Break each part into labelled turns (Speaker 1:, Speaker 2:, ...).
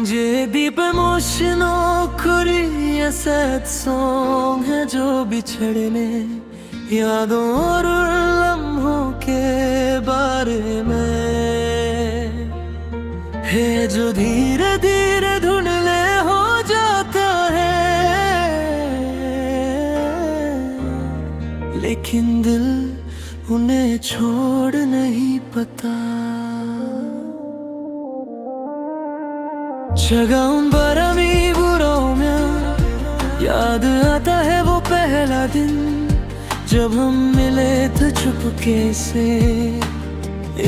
Speaker 1: जे deep emotional खुरी ये sad song है जो बिछड़ने यादों और लम्हों के बारे में है, जो धीरे धीरे धुंधले हो जाता है, लेकिन दिल उन्हें छोड़ नहीं पाता। शगाउन बरमी बुरों याद आता है वो पहला दिन जब हम मिले थे चुपके से।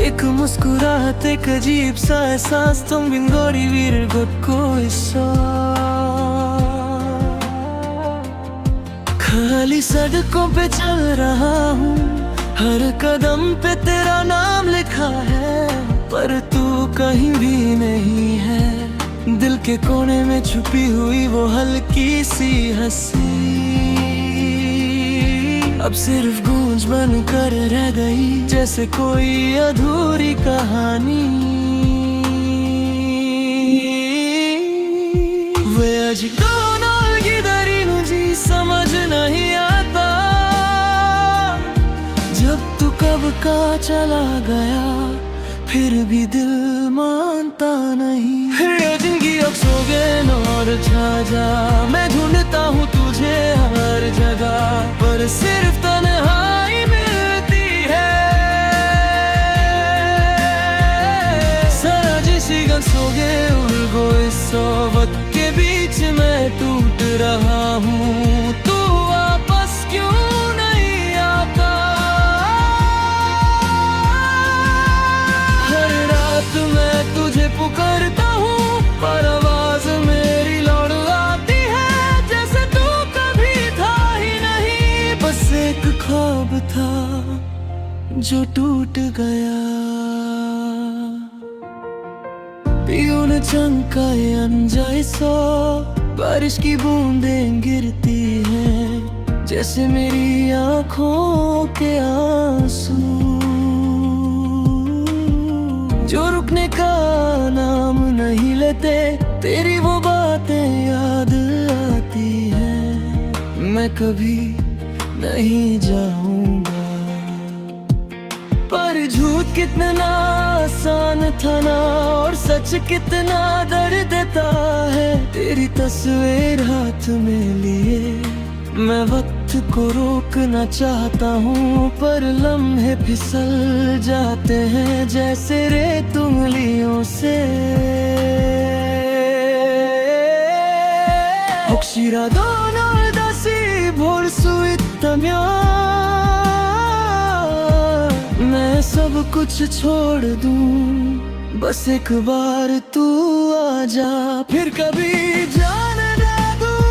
Speaker 1: एक मुस्कुराहट, एक अजीब सा एहसास, तुम बिन गोरी वीर को खाली सड़कों पे चल रहा हूँ, हर कदम पे तेरा नाम लिखा है, पर तू कहीं भी नहीं है। दिल के कोने में छुपी हुई वो हल्की सी हंसी अब सिर्फ गूंज बन कर रह गई, जैसे कोई अधूरी कहानी। वे आज कौन किधर मुझे समझ नहीं आता, जब तू कब का चला गया फिर भी दिल मानता नहीं। जिंदगी अब सोगन और छा जा, मैं ढूंढता हूँ तुझे हर जगह, पर सिर्फ तन्हाई मिलती है। सारा जिसी गन सोगे उलगो इस सोबत के बीच मैं टूट रहा हूँ, तू वापस क्यों नहीं आता। हर रात मैं तुझे पुकारता हूँ, पर आवाज मेरी लौट आती है, जैसे तू कभी था ही नहीं। बस एक ख्वाब था जो टूट गया। पियो ने चमका अनजाए सो, बारिश की बूंदें गिरती हैं, जैसे मेरी आँखों के आंसू, जो रुकने का नाम नहीं लेते। तेरी वो बातें याद आती हैं, मैं कभी नहीं जाऊंगा। पर झूठ कितना आसान था ना, और सच कितना दर्द देता है। तेरी तस्वीर हाथ में लिए मैं वक्त को रोकना चाहता हूँ, पर लम्हे फिसल जाते हैं जैसे रेत उंगलियों से। 혹시라도 널 다시 볼 수 있다면 मैं सब कुछ छोड़ दूँ, बस एक बार तू आजा, फिर कभी जाने ना दूँ।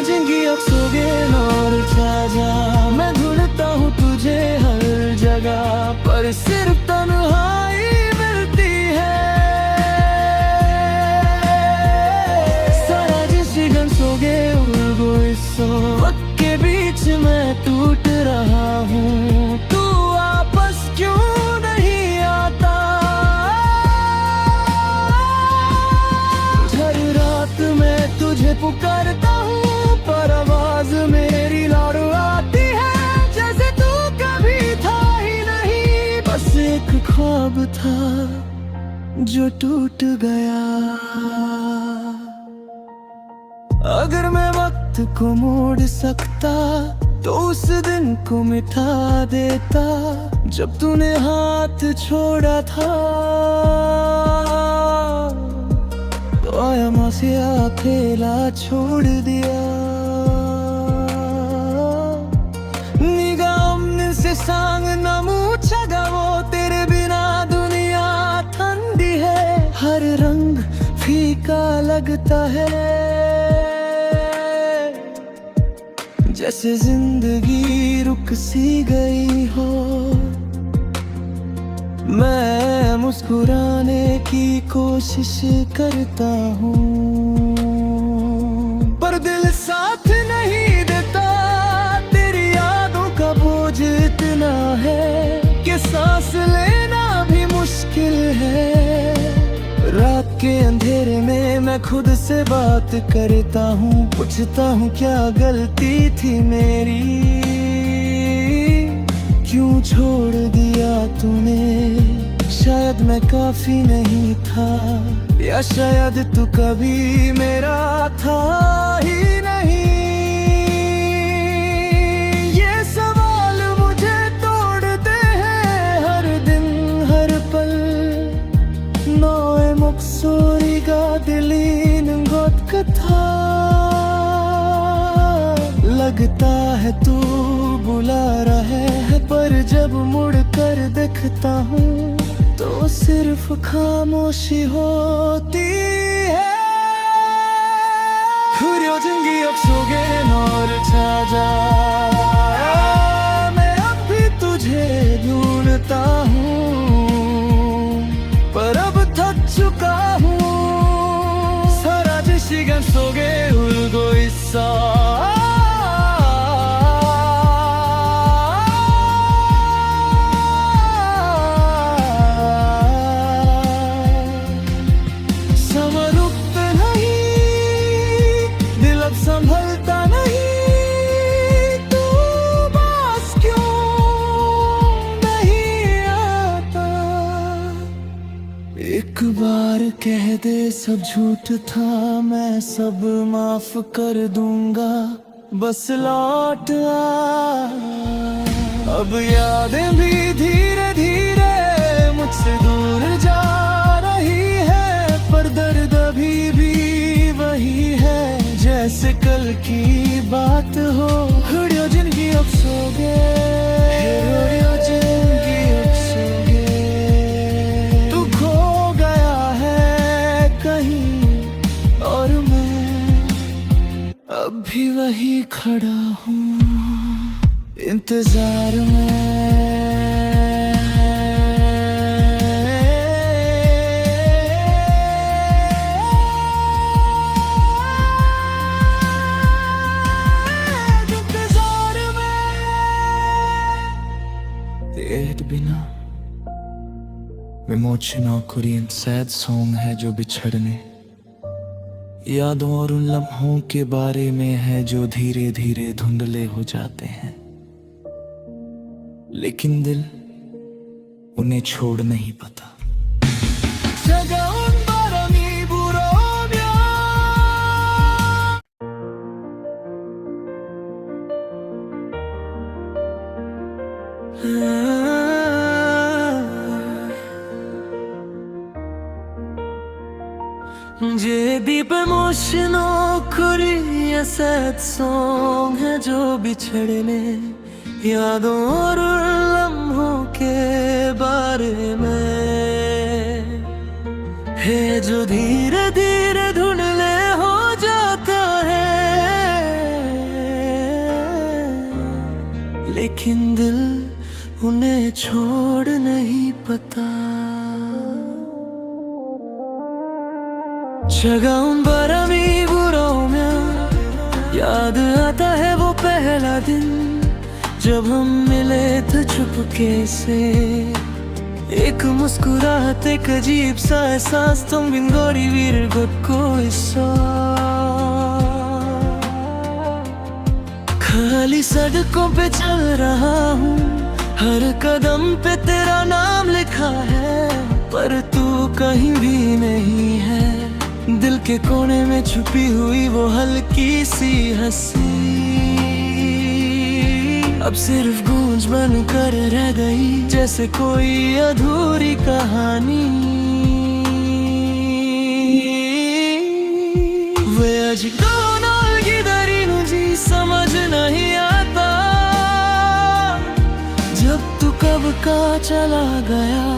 Speaker 1: जिंदगी अब सोगन और छा जा, मैं ढूंढता हूँ तुझे हर जगह, पर सिर्फ तन्हाई मिलती है। सारा जिसी गम सोगे उलगो इस वक्त के बीच मैं टूट रहा हूँ, तू वापस क्यों नहीं आता। हर रात मैं तुझे पुकारता हूँ, पर आवाज मेरी लौट आती है, जैसे तू कभी था ही नहीं। बस एक ख्वाब था जो टूट गया। अगर मैं वक्त को मोड़ सकता तो उस दिन को मिटा देता, जब तूने हाथ छोड़ा था। तो आया मासिया अकेला छोड़ दिया, से सांग न मूछा वो तेरे बिना दुनिया ठंडी है। हर रंग फीका लगता है, जैसे जिंदगी रुक सी गई हो। मैं मुस्कुराने की कोशिश करता हूँ, पर दिल साथ नहीं देता। तेरी यादों का बोझ इतना अंधेरे में मैं खुद से बात करता हूँ, पूछता हूँ क्या गलती थी मेरी, क्यों छोड़ दिया तूने। शायद मैं काफी नहीं था, या शायद तू कभी मेरा था ही नहीं। ये सवाल मुझे तोड़ते हैं हर दिन हर पल। नौए मुक्सोरीगा दिलीन गोत कथा, लगता है तू बुला रहा है, पर जब मुड़ कर देखता हूँ तो सिर्फ खामोशी होती है। 흐려진 기억 속에 너를 찾아 मैं अब भी तुझे ढूंढता हूँ, पर अब थक चुका हूँ। 사라진 시간 속에 울고 있어। संभलता नहीं, तू बस क्यों नहीं आता। एक बार कह दे सब झूठ था, मैं सब माफ कर दूंगा, बस लौट आ। अब यादें भी धीरे धीरे मुझसे दूर जा रही है, पर दर्द अभी भी वही है जैसे कल की बात हो। 흐려진 기억 속에 흐려진 기억 속에 तू खो गया है कहीं और मैं अब भी वही खड़ा हूँ इंतजार में। तेरे बिना इमोशनल कोरियन सैड सॉन्ग है जो बिछड़ने, यादों और उन लम्हों के बारे में है जो धीरे धीरे धुंधले हो जाते हैं, लेकिन दिल उन्हें छोड़ नहीं पाता। ये deep emotional Korean sad song है जो बिछड़ने, यादों और लम्हों के बारे में है जो धीरे धीरे धुंधले हो जाता है, लेकिन दिल उन्हें छोड़ नहीं पाता। 차가운 바람이 불어오면 याद आता है वो पहला दिन जब हम मिले थे चुपके से। एक मुस्कुराहट एक अजीब सा एहसास तुम बिन गोरी वीर को इसो। खाली सड़कों पे चल रहा हूँ, हर कदम पे तेरा नाम लिखा है, पर तू कहीं भी नहीं है। दिल के कोने में छुपी हुई वो हल्की सी हंसी अब सिर्फ गूंज बन कर रह गई, जैसे कोई अधूरी कहानी। 왜 아직도 널 기다리는지 समझ नहीं आता, जब तू कब का चला गया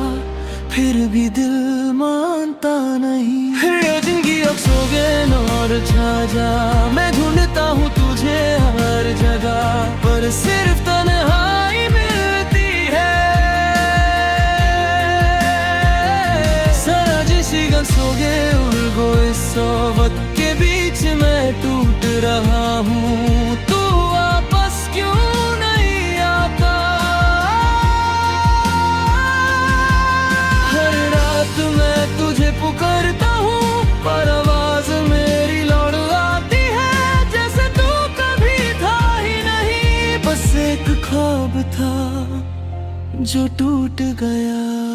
Speaker 1: फिर भी दिल मानता नहीं। 흐려진 기억 속에 너를 찾아 मैं ढूंढता हूँ तुझे हर जगह, पर सिर्फ तन्हाई मिलती है। 사라진 시간 속에 울고 있어, वक्त के बीच मैं टूट रहा हूँ, तू वापस क्यों नहीं आता। हर रात मैं तुझे पुकारता हूँ, एक ख्वाब था जो टूट गया।